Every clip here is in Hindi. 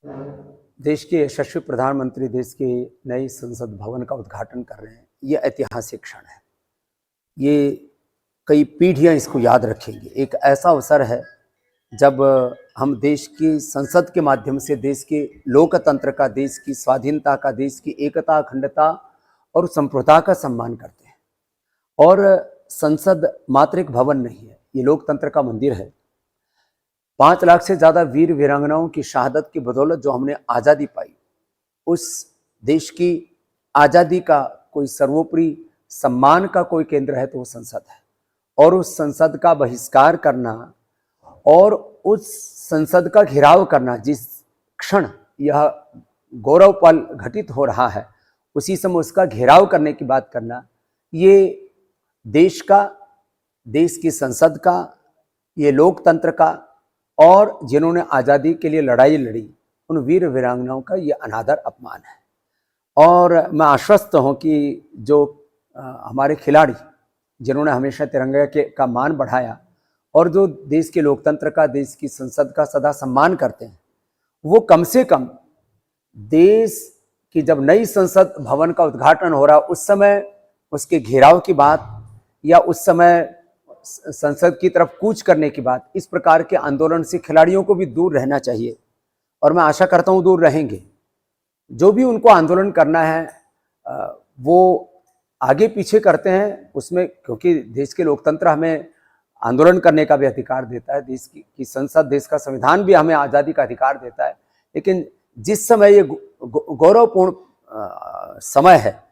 देश के यशस्वी प्रधानमंत्री देश के नए संसद भवन का उद्घाटन कर रहे हैं। ये ऐतिहासिक क्षण है। ये कई पीढ़ियां इसको याद रखेंगी। एक ऐसा अवसर है जब हम देश की संसद के माध्यम से देश के लोकतंत्र का, देश की स्वाधीनता का, देश की एकता, अखंडता और संप्रभुता का सम्मान करते हैं। और संसद मात्र एक भवन नहीं है, ये लोकतंत्र का मंदिर है। 5 लाख से ज़्यादा वीर वीरांगनाओं की शहादत की बदौलत जो हमने आज़ादी पाई, उस देश की आज़ादी का कोई सर्वोपरि सम्मान का कोई केंद्र है तो वो संसद है। और उस संसद का बहिष्कार करना और उस संसद का घेराव करना, जिस क्षण यह गौरव पल घटित हो रहा है उसी समय उसका घेराव करने की बात करना, ये देश का, देश की संसद का, ये लोकतंत्र का और जिन्होंने आज़ादी के लिए लड़ाई लड़ी उन वीर वीरांगनाओं का ये अनादर अपमान है। और मैं आश्वस्त हूँ कि जो हमारे खिलाड़ी जिन्होंने हमेशा तिरंगे का मान बढ़ाया और जो देश के लोकतंत्र का, देश की संसद का सदा सम्मान करते हैं, वो कम से कम देश की जब नई संसद भवन का उद्घाटन हो रहा उस समय उसके घेराव की बात या उस समय संसद की तरफ कूच करने की बात, इस प्रकार के आंदोलन से खिलाड़ियों को भी दूर रहना चाहिए। और मैं आशा करता हूँ दूर रहेंगे। जो भी उनको आंदोलन करना है वो आगे पीछे करते हैं उसमें, क्योंकि देश के लोकतंत्र हमें आंदोलन करने का भी अधिकार देता है, देश की संसद, देश का संविधान भी हमें आज़ादी का अधिकार देता है। लेकिन जिस समय ये गौरवपूर्ण समय है,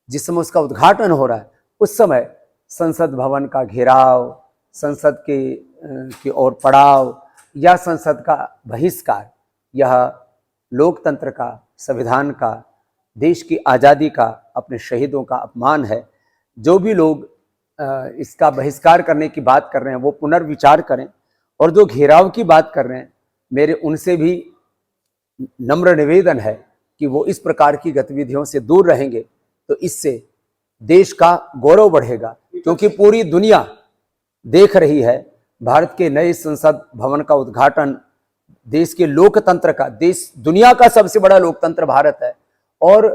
जिस समय उसका उद्घाटन हो रहा है, उस समय संसद भवन का घेराव, संसद की ओर पड़ाव या संसद का बहिष्कार, यह लोकतंत्र का, संविधान का, देश की आज़ादी का, अपने शहीदों का अपमान है। जो भी लोग इसका बहिष्कार करने की बात कर रहे हैं वो पुनर्विचार करें। और जो घेराव की बात कर रहे हैं, मेरे उनसे भी नम्र निवेदन है कि वो इस प्रकार की गतिविधियों से दूर रहेंगे तो इससे देश का गौरव बढ़ेगा। क्योंकि पूरी दुनिया देख रही है भारत के नए संसद भवन का उद्घाटन, देश के लोकतंत्र का, देश दुनिया का सबसे बड़ा लोकतंत्र भारत है। और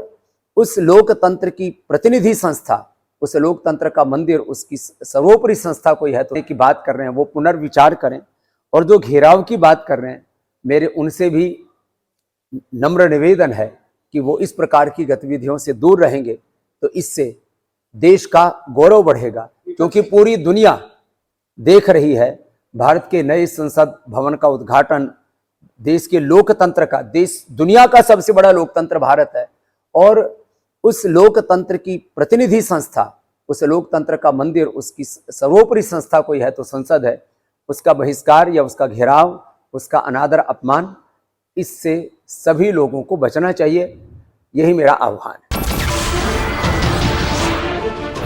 उस लोकतंत्र की प्रतिनिधि संस्था, उस लोकतंत्र का मंदिर, उसकी सर्वोपरि संस्था कोई है तो की बात कर रहे हैं वो पुनर्विचार करें। और जो घेराव की बात कर रहे हैं, मेरे उनसे भी नम्र निवेदन है कि वो इस प्रकार की गतिविधियों से दूर रहेंगे तो इससे देश का गौरव बढ़ेगा। क्योंकि पूरी दुनिया देख रही है भारत के नए संसद भवन का उद्घाटन, देश के लोकतंत्र का, देश दुनिया का सबसे बड़ा लोकतंत्र भारत है। और उस लोकतंत्र की प्रतिनिधि संस्था, उस लोकतंत्र का मंदिर, उसकी सर्वोपरि संस्था कोई है तो संसद है। उसका बहिष्कार या उसका घेराव, उसका अनादर, अपमान, इससे सभी लोगों को बचना चाहिए। यही मेरा आह्वान है।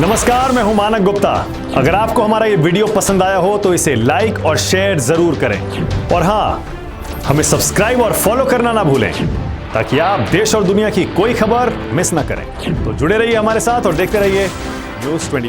नमस्कार, मैं हूं मानक गुप्ता। अगर आपको हमारा ये वीडियो पसंद आया हो तो इसे लाइक और शेयर जरूर करें। और हाँ, हमें सब्सक्राइब और फॉलो करना ना भूलें ताकि आप देश और दुनिया की कोई खबर मिस ना करें। तो जुड़े रहिए हमारे साथ और देखते रहिए News 24।